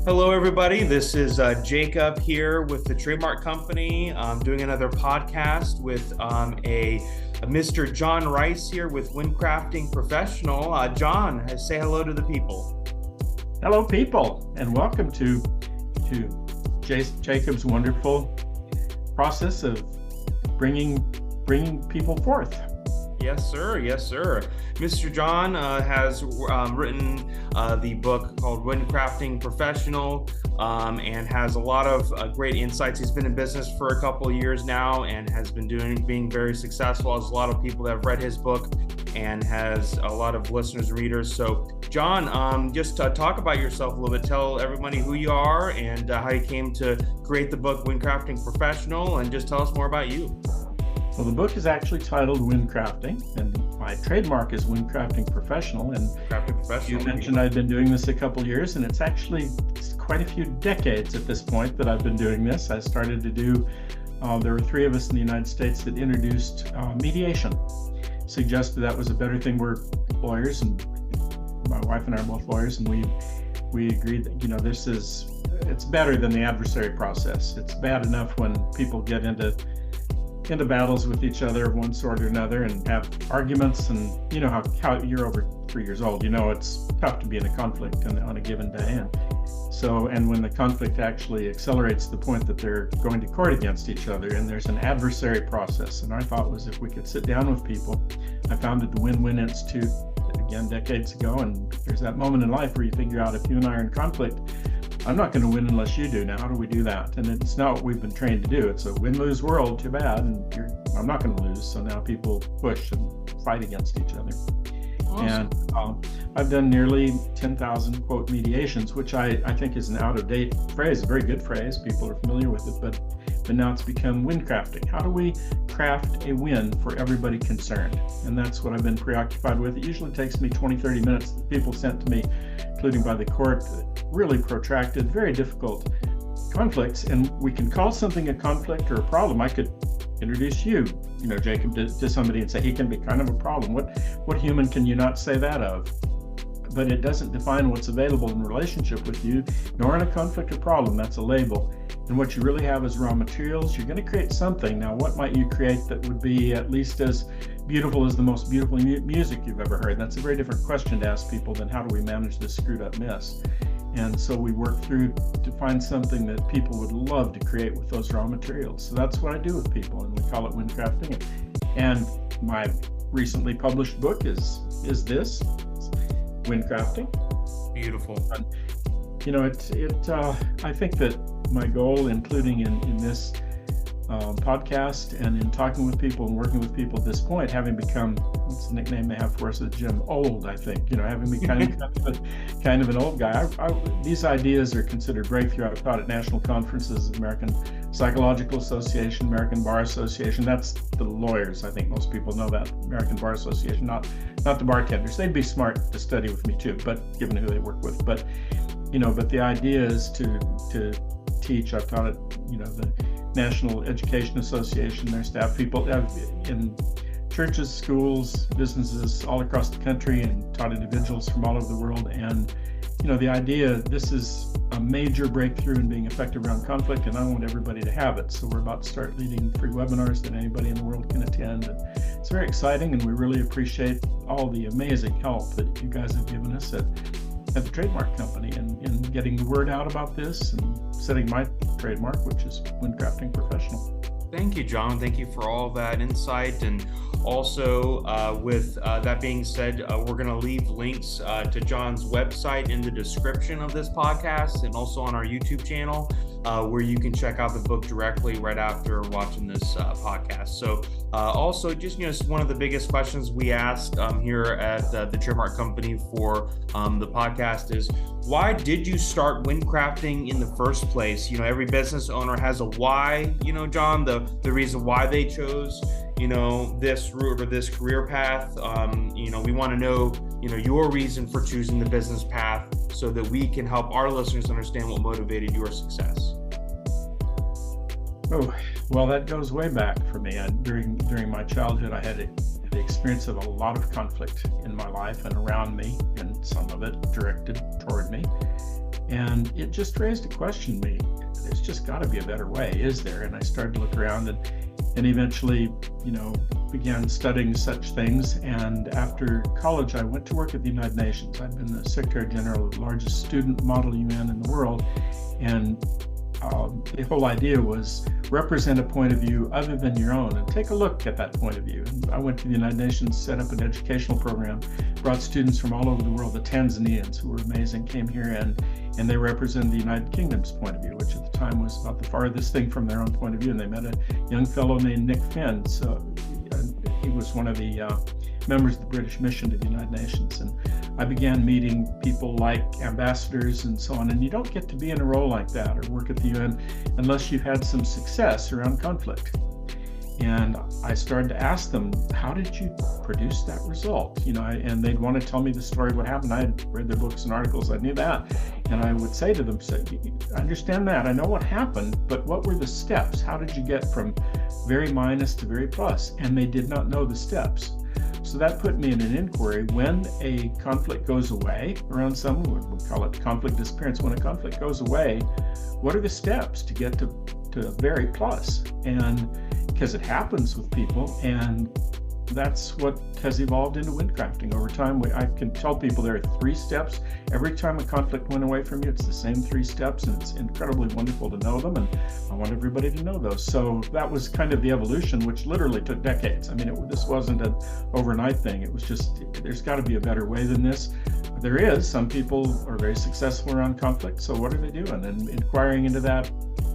Hello, everybody. This is Jacob here with the Trademark Company. I'm doing another podcast with a Mr. John Rice here with WinCrafting Professional. John, say hello to the people. Hello, people, and welcome to Jacob's wonderful process of bringing people forth. Yes, sir. Yes, sir. Mr. John has written the book called WinCrafting Professional and has a lot of great insights. He's been in business for a couple of years now and has been being very successful. As a lot of people that have read his book and has a lot of listeners and readers. So, John, just talk about yourself a little bit. Tell everybody who you are and how you came to create the book WinCrafting Professional, and just tell us more about you. Well, the book is actually titled WinCrafting, and my trademark is WinCrafting Professional. And you mentioned I'd been doing this a couple of years, and it's quite a few decades at this point that I've been doing this. I started to do, there were three of us in the United States that introduced mediation, suggested that was a better thing. We're lawyers, and my wife and I are both lawyers, and we agreed that, it's better than the adversary process. It's bad enough when people get into battles with each other of one sort or another and have arguments, and how you're over 3 years old, it's tough to be in a conflict on a given day. And when the conflict actually accelerates to the point that they're going to court against each other and there's an adversary process. And our thought was, if we could sit down with people, I founded the Win-Win Institute again decades ago, and there's that moment in life where you figure out, if you and I are in conflict, I'm not going to win unless you do. Now, how do we do that? And it's not what we've been trained to do. It's a win-lose world, too bad, and I'm not going to lose. So now people push and fight against each other. Awesome. And I've done nearly 10,000 quote mediations, which I think is an out-of-date phrase, a very good phrase. People are familiar with it, but now it's become WinCrafting. How do we craft a win for everybody concerned? And that's what I've been preoccupied with. It usually takes me 20, 30 minutes. People sent to me, including by the court, really protracted, very difficult conflicts. And we can call something a conflict or a problem. I could introduce you, Jacob, to somebody and say, he can be kind of a problem. What human can you not say that of? But it doesn't define what's available in relationship with you, nor in a conflict or problem. That's a label. And what you really have is raw materials. You're going to create something. Now, what might you create that would be at least as beautiful as the most beautiful music you've ever heard? That's a very different question to ask people than how do we manage this screwed up mess? And so we work through to find something that people would love to create with those raw materials. So that's what I do with people, and we call it WinCrafting. And my recently published book is this, WinCrafting. Beautiful. I think that my goal, including in this podcast and in talking with people and working with people at this point, having become, what's the nickname they have for us at the gym? Old, I think. Having become kind of an old guy. These ideas are considered breakthrough. I've taught at national conferences, American Psychological Association, American Bar Association. That's the lawyers. I think most people know that. American Bar Association, not the bartenders. They'd be smart to study with me too, but given who they work with. But the idea is to teach. I've taught at the National Education Association, their staff people in churches, schools, businesses all across the country, and taught individuals from all over the world. And the idea, this is a major breakthrough in being effective around conflict, and I want everybody to have it. So we're about to start leading free webinars that anybody in the world can attend. And it's very exciting, and we really appreciate all the amazing help that you guys have given us at the Trademark Company in getting the word out about this and setting my trademark, which is WinCrafting Professional. Thank you, John. Thank you for all that insight. And also, with that being said, we're going to leave links to John's website in the description of this podcast, and also on our YouTube channel, where you can check out the book directly right after watching this podcast. So also, just one of the biggest questions we ask here at the Trademark Company for the podcast is, why did you start WinCrafting in the first place? Every business owner has a why, John, the reason why they chose, this route or this career path. We want to know, your reason for choosing the business path so that we can help our listeners understand what motivated your success. Oh, well, that goes way back for me. During my childhood, I had the experience of a lot of conflict in my life and around me, and some of it directed toward me. And it just raised a question in me. There's just got to be a better way, is there? And I started to look around and eventually, began studying such things. And after college, I went to work at the United Nations. I've been the Secretary General of the largest student model UN in the world. And the whole idea was represent a point of view other than your own and take a look at that point of view. And I went to the United Nations, set up an educational program, brought students from all over the world. The Tanzanians, who were amazing, came here and they represented the United Kingdom's point of view, which at the time was about the farthest thing from their own point of view. And they met a young fellow named Nick Finn. So he was one of the members of the British mission to the United Nations. And I began meeting people like ambassadors and so on. And you don't get to be in a role like that or work at the UN unless you've had some success around conflict. And I started to ask them, how did you produce that result? And they'd want to tell me the story of what happened. I had read their books and articles, I knew that. And I would say to them, I understand that, I know what happened, but what were the steps? How did you get from very minus to very plus? And they did not know the steps. So that put me in an inquiry. When a conflict goes away around someone, we call it conflict disappearance. When a conflict goes away, what are the steps to get to very plus? And because it happens with people, and that's what has evolved into WinCrafting over time. I can tell people there are 3 steps. Every time a conflict went away from you, it's the same 3 steps, and it's incredibly wonderful to know them, and I want everybody to know those. So that was kind of the evolution, which literally took decades. I mean, this wasn't an overnight thing. It was just, there's got to be a better way than this. There is. Some people are very successful around conflict, so what are they doing? And inquiring into that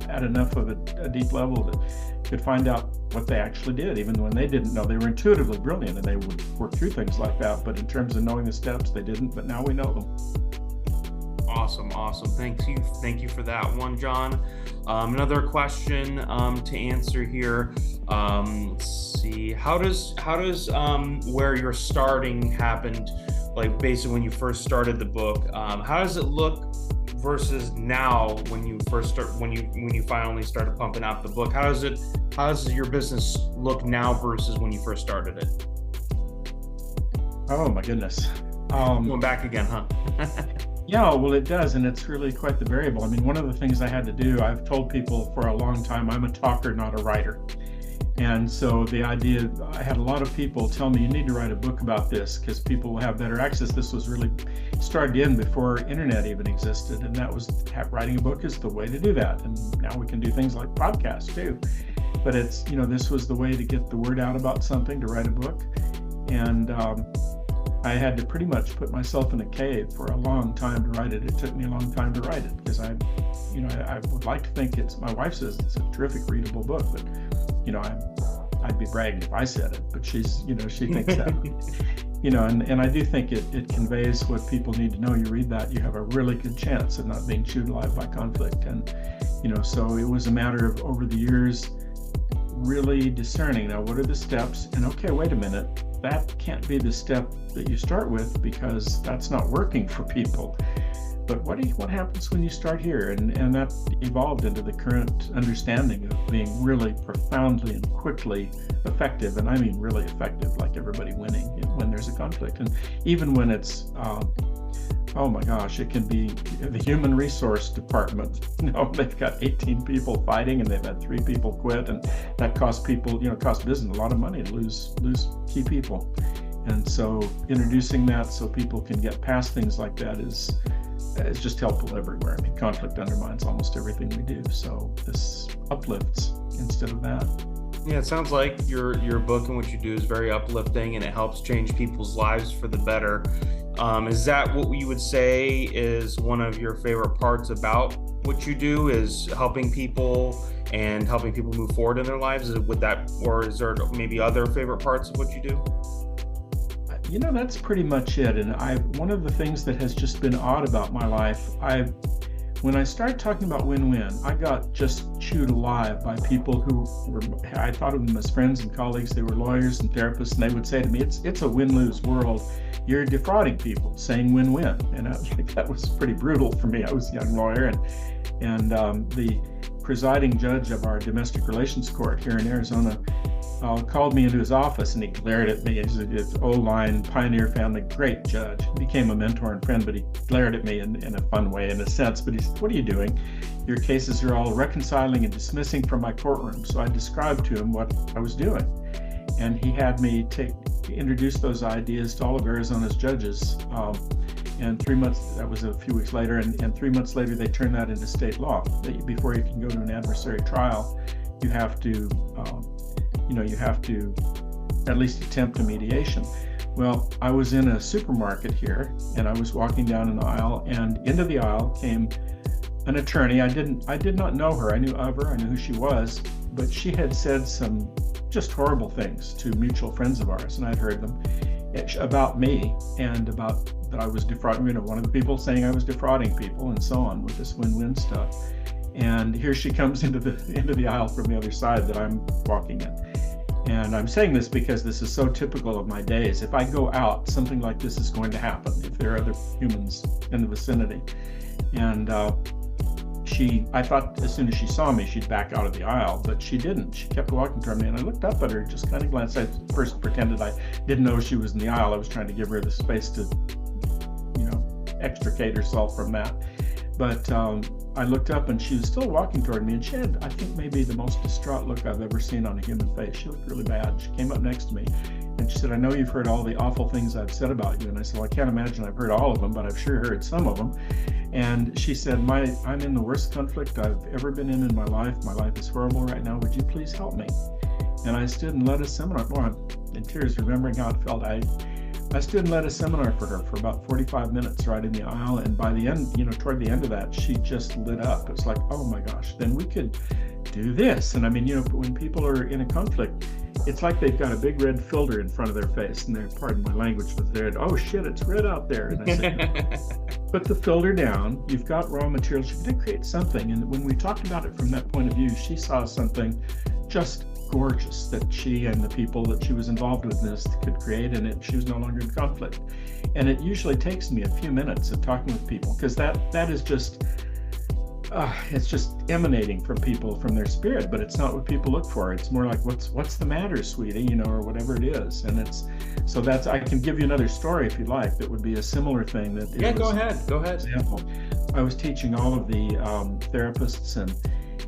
at enough of a deep level that could find out what they actually did, even when they didn't know. They were intuitively brilliant and they would work through things like that, but in terms of knowing the steps, they didn't, but now we know them. Awesome. Thank you for that one, John. Another question to answer here. Let's see, how does where you're starting happened, like basically when you first started the book, how does it look versus now when you finally started pumping out the book? How does your business look now versus when you first started it? Oh my goodness. Going back again, huh? Yeah, well, it does, and it's really quite the variable. I mean, one of the things I had to do, I've told people for a long time, I'm a talker, not a writer. And so the idea, I had a lot of people tell me, you need to write a book about this because people will have better access. This was really started in before internet even existed, and that was writing a book is the way to do that. And now we can do things like podcasts too. But it's, this was the way to get the word out about something, to write a book. And I had to pretty much put myself in a cave for a long time to write it. It took me a long time to write it because I would like to think my wife says it's a terrific readable book, but I'd be bragging if I said it, but she thinks that, and I do think it conveys what people need to know. You read that, you have a really good chance of not being chewed alive by conflict. And, so it was a matter of over the years, really discerning, now what are the steps? And okay, wait a minute, that can't be the step that you start with because that's not working for people. But what happens when you start here? And that evolved into the current understanding of being really profoundly and quickly effective. And I mean really effective, like everybody winning when there's a conflict. And even when it's, oh my gosh, it can be the human resource department. They've got 18 people fighting and they've had 3 people quit. And that costs people, costs business a lot of money to lose key people. And so introducing that so people can get past things like that is just helpful everywhere. I mean, conflict undermines almost everything we do. So this uplifts instead of that. Yeah, it sounds like your book and what you do is very uplifting and it helps change people's lives for the better. Is that what you would say is one of your favorite parts about what you do, is helping people and helping people move forward in their lives? Or is there maybe other favorite parts of what you do? That's pretty much it. And one of the things that has just been odd about my life, when I started talking about win-win, I got just chewed alive by people who I thought of them as friends and colleagues. They were lawyers and therapists, and they would say to me, it's a win-lose world. You're defrauding people, saying win-win. And that was pretty brutal for me. I was a young lawyer, and the presiding judge of our domestic relations court here in Arizona called me into his office, and he glared at me. He's an old line pioneer family, great judge. He became a mentor and friend, but he glared at me in a fun way, in a sense. But he said, "What are you doing? Your cases are all reconciling and dismissing from my courtroom." So I described to him what I was doing, and he had me introduce those ideas to all of Arizona's judges. And 3 months, that was a few weeks later, and 3 months later, they turned that into state law. Before you can go to an adversary trial, you have to at least attempt a mediation. Well, I was in a supermarket here, and I was walking down an aisle, and into the aisle came an attorney. I did not know her. I knew of her. I knew who she was, but she had said some just horrible things to mutual friends of ours, and I'd heard them about me and about that I was defrauding. One of the people saying I was defrauding people, and so on, with this win-win stuff. And here she comes into the aisle from the other side that I'm walking in. And I'm saying this because this is so typical of my days. If I go out, something like this is going to happen if there are other humans in the vicinity. And I thought as soon as she saw me, she'd back out of the aisle, but she didn't. She kept walking toward me, and I looked up at her, just kind of glanced. I first pretended I didn't know she was in the aisle. I was trying to give her the space to, extricate herself from that. But I looked up, and she was still walking toward me, and she had, I think, maybe the most distraught look I've ever seen on a human face. She looked really bad. She came up next to me, and she said, "I know you've heard all the awful things I've said about you." And I said, "Well, I can't imagine I've heard all of them, but I've sure heard some of them." And she said, I'm in the worst conflict I've ever been in my life. My life is horrible right now. Would you please help me? And I stood and led a seminar. Well, I'm in tears remembering how it felt. I stood and led a seminar for her for about 45 minutes right in the aisle. And by the end, toward the end of that, she just lit up. It's like, oh my gosh, then we could do this. And I mean, when people are in a conflict, it's like they've got a big red filter in front of their face, and they're, pardon my language, but they're, oh shit, it's red out there. And I said, put the filter down. You've got raw materials. You can create something. And when we talked about it from that point of view, she saw something just gorgeous that she and the people that she was involved with in this could create, and she was no longer in conflict. And it usually takes me a few minutes of talking with people, because that is just it's just emanating from people, from their spirit, but it's not what people look for. It's more like, what's the matter, sweetie, or whatever it is. And I can give you another story if you'd like, that would be a similar thing. Go ahead. Example. I was teaching all of the therapists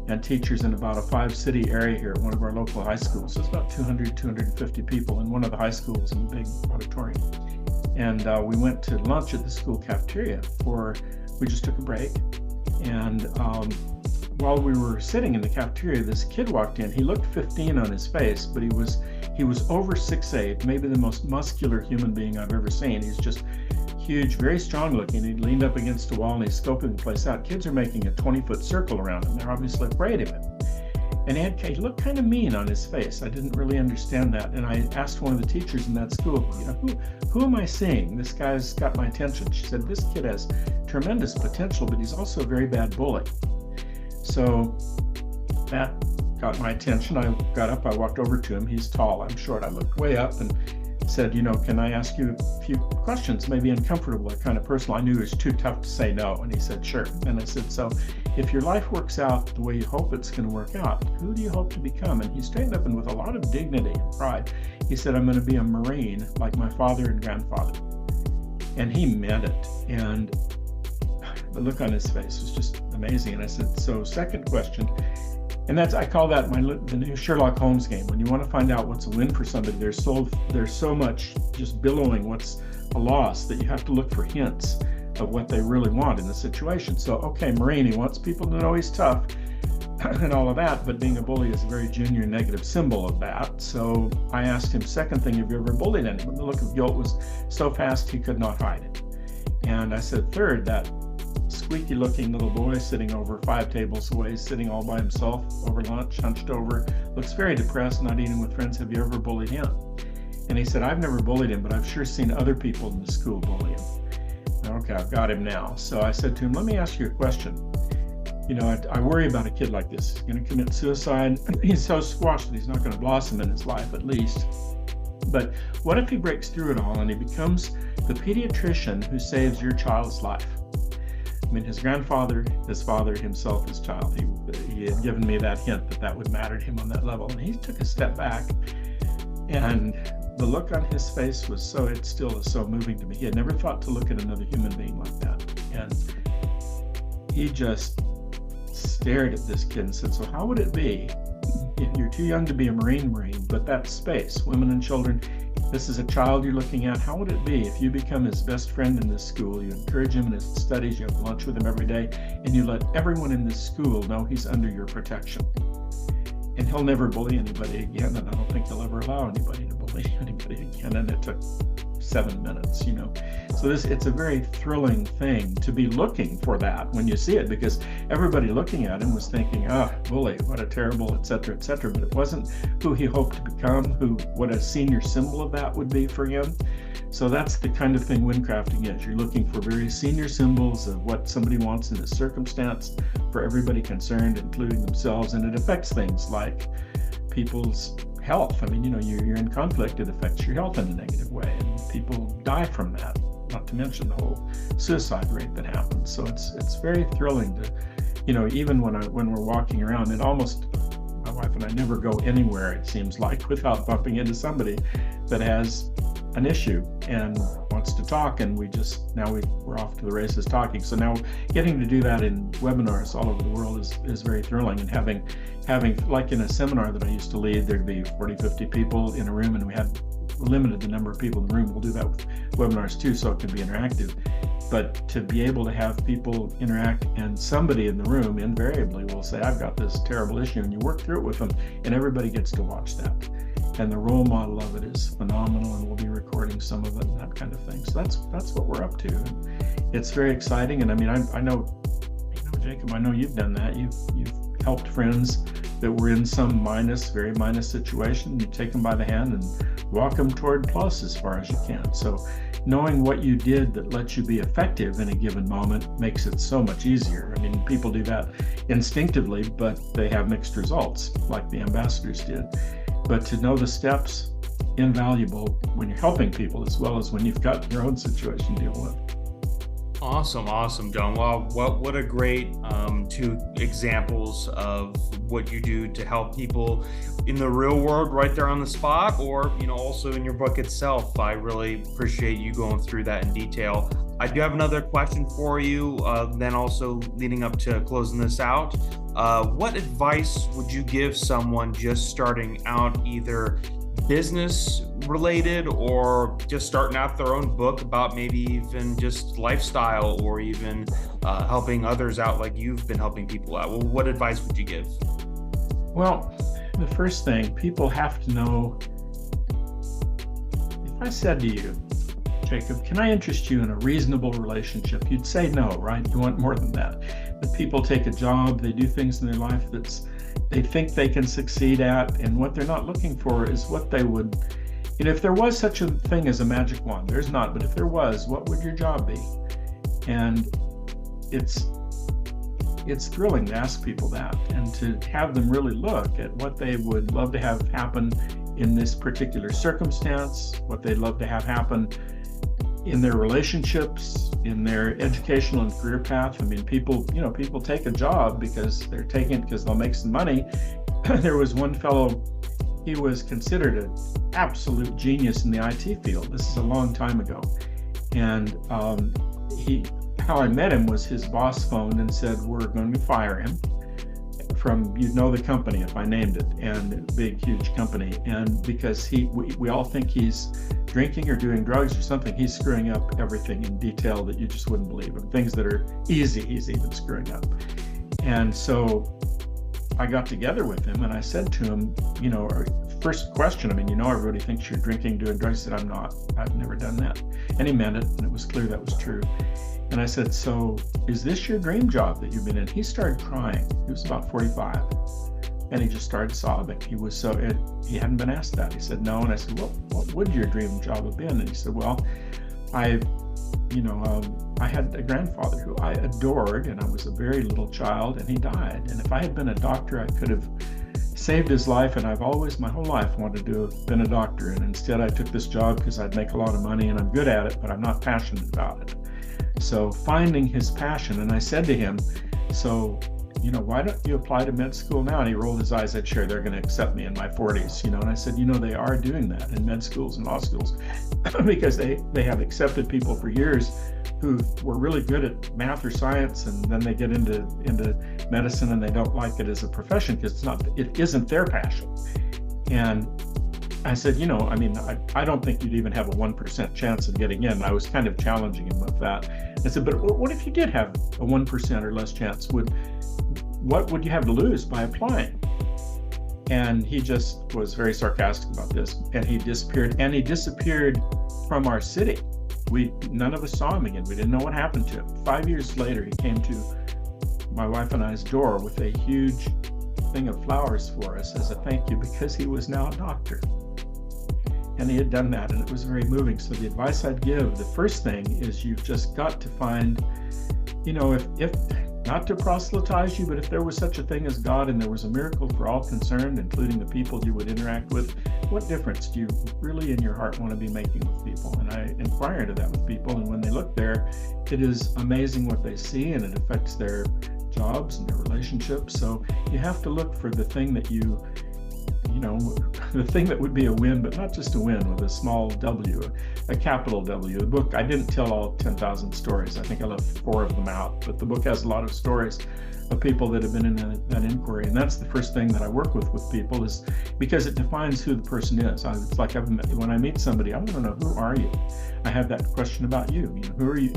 and teachers in about a 5-city area here at one of our local high schools. So it's about 250 people in one of the high schools in the big auditorium. And we went to lunch at the school cafeteria we just took a break. And while we were sitting in the cafeteria, this kid walked in. He looked 15 on his face, but he was over 6'8", maybe the most muscular human being I've ever seen. He's just huge, very strong looking. He leaned up against a wall and he's scoping the place out. Kids are making a 20-foot circle around him. They're obviously afraid of him. And he looked kind of mean on his face. I didn't really understand that. And I asked one of the teachers in that school, who am I seeing? This guy's got my attention. She said, this kid has tremendous potential, but he's also a very bad bully. So that got my attention. I got up, I walked over to him. He's tall, I'm short. I looked way up and said, can I ask you a few questions, maybe uncomfortable, kind of personal. I knew it was too tough to say no. And he said, sure. And I said, so if your life works out the way you hope it's going to work out, who do you hope to become? And he straightened up, and with a lot of dignity and pride, he said, I'm going to be a Marine like my father and grandfather. And he meant it. And the look on his face was just amazing. And I said, so second question, and I call that the new Sherlock Holmes game. When you want to find out what's a win for somebody, there's so much just billowing what's a loss that you have to look for hints of what they really want in the situation. So, okay, Marine, he wants people to know he's tough and all of that, but being a bully is a very junior negative symbol of that. So I asked him, second thing, have you ever bullied anyone? The look of guilt was so fast he could not hide it. And I said, third, that squeaky looking little boy sitting over 5 tables away, sitting all by himself over lunch, hunched over, looks very depressed, not eating with friends. Have you ever bullied him? And he said, I've never bullied him, but I've sure seen other people in the school bully him. Okay, I've got him now. So I said to him, let me ask you a question. I worry about a kid like this. He's going to commit suicide. He's so squashed that he's not going to blossom in his life, at least. But what if he breaks through it all and he becomes the pediatrician who saves your child's life? I mean, his grandfather, his father, himself, his child, he had given me that hint that would matter to him on that level. And he took a step back And the look on his face was it still is so moving to me. He had never thought to look at another human being like that. And he just stared at this kid and said, so how would it be? You're too young to be a Marine, but that space, women and children, this is a child you're looking at. How would it be if you become his best friend in this school? You encourage him in his studies, you have lunch with him every day, and you let everyone in this school know he's under your protection. And he'll never bully anybody again, and I don't think he'll ever allow anybody to bully anybody again. And it took 7 minutes, So it's a very thrilling thing to be looking for that when you see it, because everybody looking at him was thinking, bully, what a terrible, et cetera, but it wasn't who he hoped to become, what a senior symbol of that would be for him. So that's the kind of thing WinCrafting is. You're looking for very senior symbols of what somebody wants in this circumstance for everybody concerned, including themselves, and it affects things like people's health. I mean, you're in conflict, it affects your health in a negative way, and people die from that, not to mention the whole suicide rate that happens. So it's very thrilling to, even when we're walking around, and almost my wife and I never go anywhere, it seems like, without bumping into somebody that has an issue and wants to talk, and we're off to the races talking. So now getting to do that in webinars all over the world is very thrilling, and having like in a seminar that I used to lead, there'd be 40, 50 people in a room, and we had limited the number of people in the room. We'll do that with webinars too, so it can be interactive. But to be able to have people interact, and somebody in the room invariably will say, I've got this terrible issue, and you work through it with them, and everybody gets to watch that. And the role model of it is phenomenal, and we'll be recording some of it and that kind of thing. So that's what we're up to. And it's very exciting. And I mean, I know, Jacob, I know you've done that. You've helped friends that were in some very minus situation. You take them by the hand and walk them toward plus as far as you can. So knowing what you did that lets you be effective in a given moment makes it so much easier. I mean, people do that instinctively, but they have mixed results, like the ambassadors did. But to know the steps, invaluable when you're helping people, as well as when you've got your own situation to deal with. Awesome, John. Wow, what a great 2 examples of what you do to help people in the real world right there on the spot, or also in your book itself. I really appreciate you going through that in detail. I do have another question for you, then also leading up to closing this out. What advice would you give someone just starting out, either business related or just starting out their own book about maybe even just lifestyle, or even helping others out like you've been helping people out? Well, what advice would you give? Well, the first thing, people have to know, if I said to you, Jacob, can I interest you in a reasonable relationship? You'd say no, right? You want more than that. But people take a job, they do things in their life they think they can succeed at, and what they're not looking for is what they would, if there was such a thing as a magic wand. There's not, but if there was, what would your job be? And it's thrilling to ask people that, and to have them really look at what they would love to have happen in this particular circumstance, what they'd love to have happen in their relationships, in their educational and career path. I mean, people take a job because they're taking it because they'll make some money. There was one fellow, he was considered an absolute genius in the IT field. This is a long time ago. And how I met him was his boss phoned and said, we're going to fire him from, the company if I named it, and a big, huge company. And because we all think he's drinking or doing drugs or something, he's screwing up everything in detail that you just wouldn't believe, and things that are easy, he's even screwing up. And so I got together with him and I said to him, first question, everybody thinks you're drinking, doing drugs. He said, I'm not, I've never done that. And he meant it, and it was clear that was true. And I said, so is this your dream job that you've been in? He started crying. He was about 45. And he just started sobbing. He he hadn't been asked that. He said, no. And I said, well, what would your dream job have been? And he said, well, I had a grandfather who I adored, and I was a very little child, and he died. And if I had been a doctor, I could have saved his life. And I've always, my whole life, wanted to have been a doctor. And instead I took this job because I'd make a lot of money and I'm good at it, but I'm not passionate about it. So finding his passion, and I said to him, so why don't you apply to med school now? And he rolled his eyes, said, sure, they're going to accept me in my 40s, and I said, they are doing that in med schools and law schools because they have accepted people for years who were really good at math or science, and then they get into medicine and they don't like it as a profession because it isn't their passion. And I said, I don't think you'd even have a 1% chance of getting in. I was kind of challenging him with that. I said, but what if you did have a 1% or less chance? What would you have to lose by applying? And he just was very sarcastic about this, and he disappeared. And he disappeared from our city. None of us saw him again. We didn't know what happened to him. 5 years later, he came to my wife and I's door with a huge thing of flowers for us as a thank you, because he was now a doctor. And he had done that, and it was very moving. So the advice I'd give, the first thing is you've just got to find, if not to proselytize you, but if there was such a thing as God and there was a miracle for all concerned, including the people you would interact with, what difference do you really in your heart want to be making with people? And I inquire into that with people, and when they look there, it is amazing what they see, and it affects their jobs and their relationships. So you have to look for the thing that the thing that would be a win, but not just a win with a small W, a capital W. The book, I didn't tell all 10,000 stories. I think I left 4 of them out, but the book has a lot of stories of people that have been in that inquiry. And that's the first thing that I work with people, is because it defines who the person is. It's like when I meet somebody, I want to know, who are you? I have that question about you. Who are you?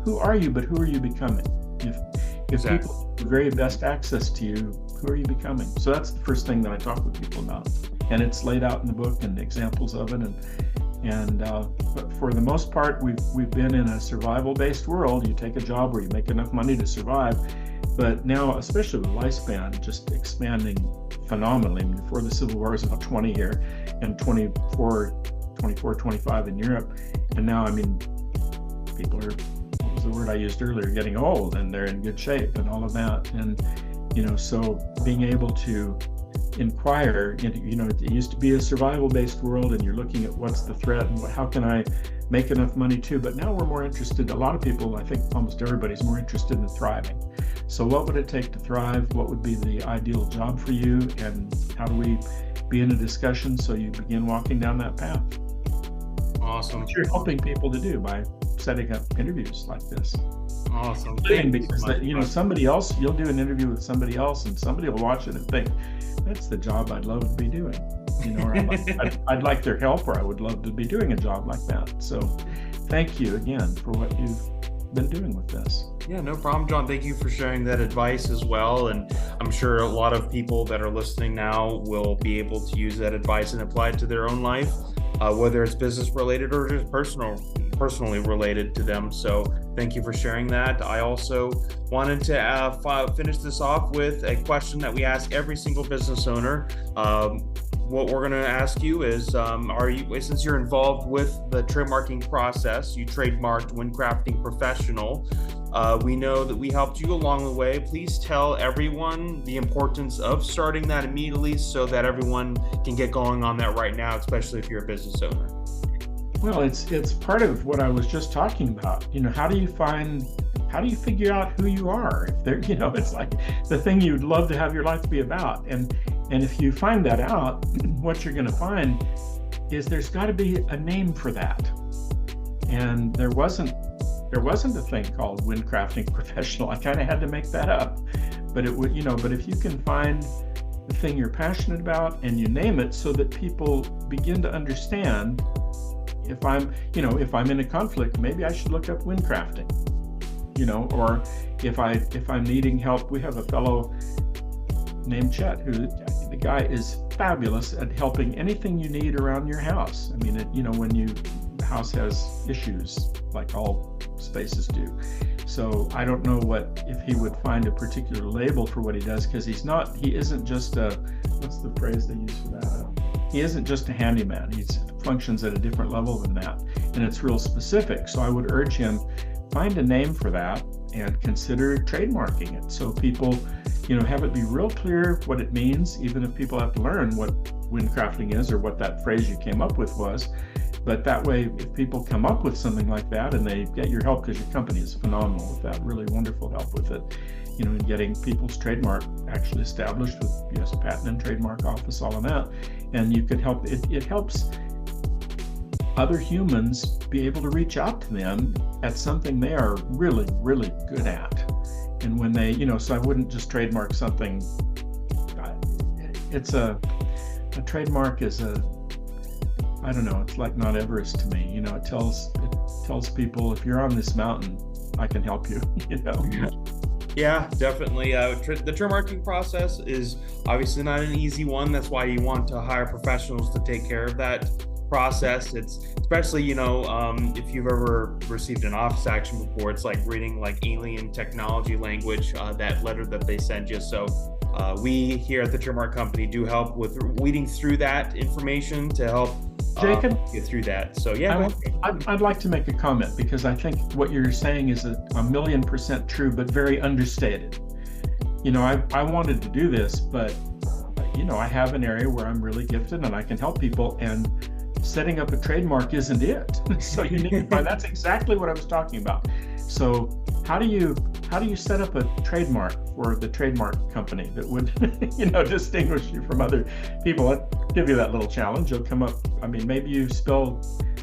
Who are you, but who are you becoming? If Exactly. people have the very best access to you, who are you becoming? So that's the first thing that I talk with people about, and it's laid out in the book and examples of it. But for the most part, we've been in a survival-based world. You take a job where you make enough money to survive, but now, especially with lifespan just expanding phenomenally. Before the Civil War, it was about 20 here, and 24, 25 in Europe, and now, people are, what was the word I used earlier, getting old, and they're in good shape and all of that. And so being able to inquire, it used to be a survival-based world, and you're looking at what's the threat and how can I make enough money too. But now we're more interested, a lot of people, I think almost everybody's more interested in thriving. So what would it take to thrive? What would be the ideal job for you? And how do we be in a discussion so you begin walking down that path? Awesome. What you're helping people to do by setting up interviews like this. Awesome. Because somebody else, you'll do an interview with somebody else, and somebody will watch it and think, that's the job I'd love to be doing. Or I'd like their help, or I would love to be doing a job like that. So thank you again for what you've been doing with this. Yeah, no problem, John. Thank you for sharing that advice as well. And I'm sure a lot of people that are listening now will be able to use that advice and apply it to their own life, whether it's business related or just personally related to them. So thank you for sharing that. I also wanted to finish this off with a question that we ask every single business owner. What we're going to ask you is, since you're involved with the trademarking process, you trademarked WinCrafting Professional. We know that we helped you along the way. Please tell everyone the importance of starting that immediately so that everyone can get going on that right now, especially if you're a business owner. Well, it's part of what I was just talking about. How do you figure out who you are? If there, it's like the thing you'd love to have your life be about. And if you find that out, what you're going to find is there's got to be a name for that. And there wasn't a thing called WinCrafting Professional. I kind of had to make that up. But it would, but if you can find the thing you're passionate about and you name it so that people begin to understand, if I'm in a conflict, maybe I should look up WinCrafting, or if I'm needing help, we have a fellow named Chet, who the guy is fabulous at helping anything you need around your house. When the house has issues, like all spaces do. So I don't know if he would find a particular label for what he does, because he isn't just what's the phrase they use for that? He isn't just a handyman. He functions at a different level than that, and it's real specific. So I would urge him, find a name for that and consider trademarking it, so people have it be real clear what it means, even if people have to learn what WinCrafting is or what that phrase you came up with was. But that way, if people come up with something like that and they get your help, because your company is phenomenal with that, really wonderful help with it, in getting people's trademark actually established with U.S. Patent and Trademark Office, all of that. And you could help, it helps other humans be able to reach out to them at something they are really, really good at. And when they, so I wouldn't just trademark something. It's a trademark is I don't know, it's like Mount Everest to me. It tells people, if you're on this mountain, I can help you, Yeah, definitely. The trademarking process is obviously not an easy one. That's why you want to hire professionals to take care of that process. It's especially, if you've ever received an office action before, it's like reading like alien technology language, that letter that they send you. So we here at the Trademark Company do help with weeding through that information to help Jacob, get through that. So yeah, I'd like to make a comment, because I think what you're saying is a 1,000,000% true, but very understated. I wanted to do this, but I have an area where I'm really gifted and I can help people, and setting up a trademark isn't it. So you need to find, that's exactly what I was talking about. So how do you set up a trademark for the trademark company that would distinguish you from other people? I'll give you that little challenge. You'll come up, maybe you spell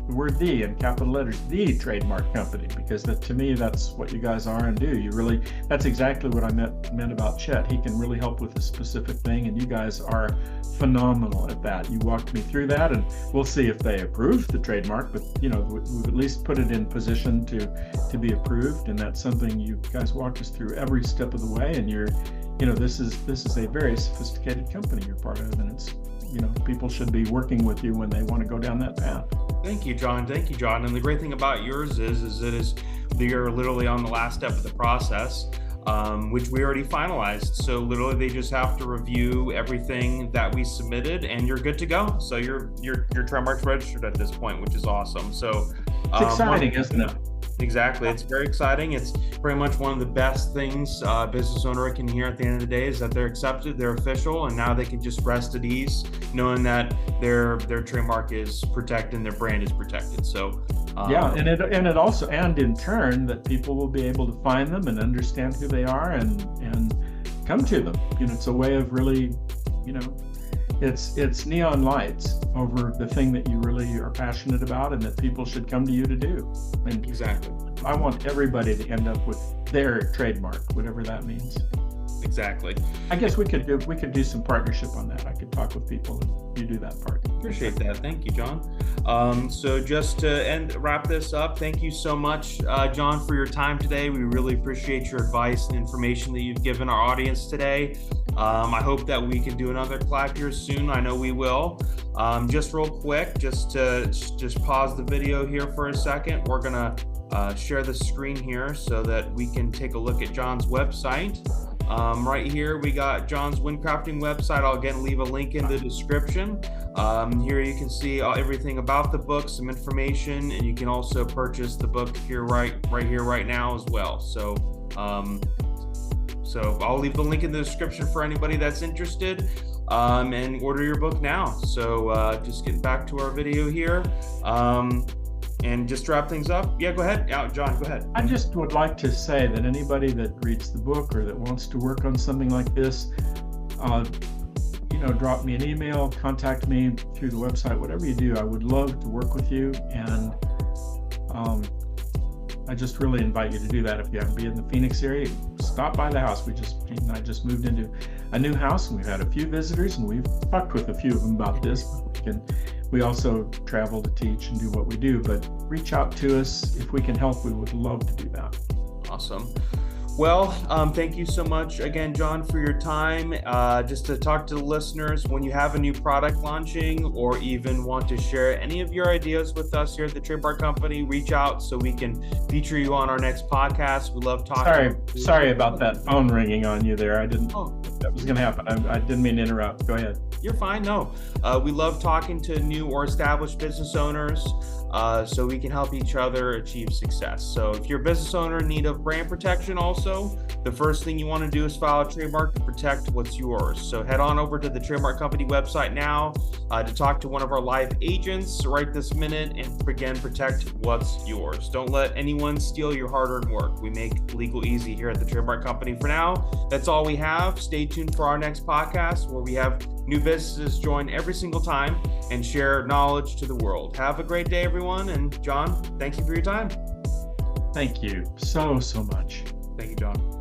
the word "the" in capital letters, the trademark company, because to me that's what you guys are and do. That's exactly what I meant about Chet. He can really help with a specific thing, and you guys are phenomenal at that. You walked me through that, and we'll see if they approve the trademark, but we've at least put it in position to be approved, and that's something you guys walked us through every step of the way. And this is a very sophisticated company you're part of, and it's people should be working with you when they want to go down that path. Thank you, John. And the great thing about yours is you're literally on the last step of the process, which we already finalized. So literally they just have to review everything that we submitted and you're good to go. So your trademark's registered at this point, which is awesome. So it's exciting, isn't it? Exactly. It's very exciting. It's very much one of the best things a business owner can hear at the end of the day, is that they're accepted, they're official, and now they can just rest at ease knowing that their trademark is protected and their brand is protected. So and it also, and in turn, that people will be able to find them and understand who they are and come to them. It's a way of really, it's neon lights over the thing that you really are passionate about and that people should come to you to do. And exactly, I want everybody to end up with their trademark, whatever that means. Exactly. I guess we could do some partnership on that. I could talk with people and you do that part. Appreciate that. Thank you, John. So just to wrap this up, thank you so much, John, for your time today. We really appreciate your advice and information that you've given our audience today. I hope that we can do another collab here soon. I know we will. Just real quick, just pause the video here for a second. We're gonna share the screen here so that we can take a look at John's website. Right here, we got John's WinCrafting website. I'll again leave a link in the description. Here you can see everything about the book, some information, and you can also purchase the book here, right here, right now as well. So I'll leave the link in the description for anybody that's interested, and order your book now. So just getting back to our video here. And just wrap things up. Yeah, go ahead. Yeah, John, go ahead. I just would like to say that anybody that reads the book or that wants to work on something like this, drop me an email, contact me through the website, whatever you do. I would love to work with you, and I just really invite you to do that. If you happen to be in the Phoenix area, stop by the house. I just moved into a new house, and we've had a few visitors, and we've talked with a few of them about this. We also travel to teach and do what we do, but reach out to us. If we can help, we would love to do that. Awesome. Well, thank you so much again, John, for your time. Just to talk to the listeners, when you have a new product launching or even want to share any of your ideas with us here at the Trademark Company, reach out so we can feature you on our next podcast. We love talking. Sorry about that phone ringing on you there. I didn't. That was going to happen. I didn't mean to interrupt. Go ahead. You're fine. No, we love talking to new or established business owners. so we can help each other achieve success. So if you're a business owner in need of brand protection also, the first thing you want to do is file a trademark to protect what's yours. So head on over to the Trademark Company website now to talk to one of our live agents right this minute and again, protect what's yours. Don't let anyone steal your hard-earned work. We make legal easy here at the Trademark Company. For now, that's all we have. Stay tuned for our next podcast where we have new businesses join every single time and share knowledge to the world. Have a great day, everyone. And John, thank you for your time. Thank you so much. Thank you, John.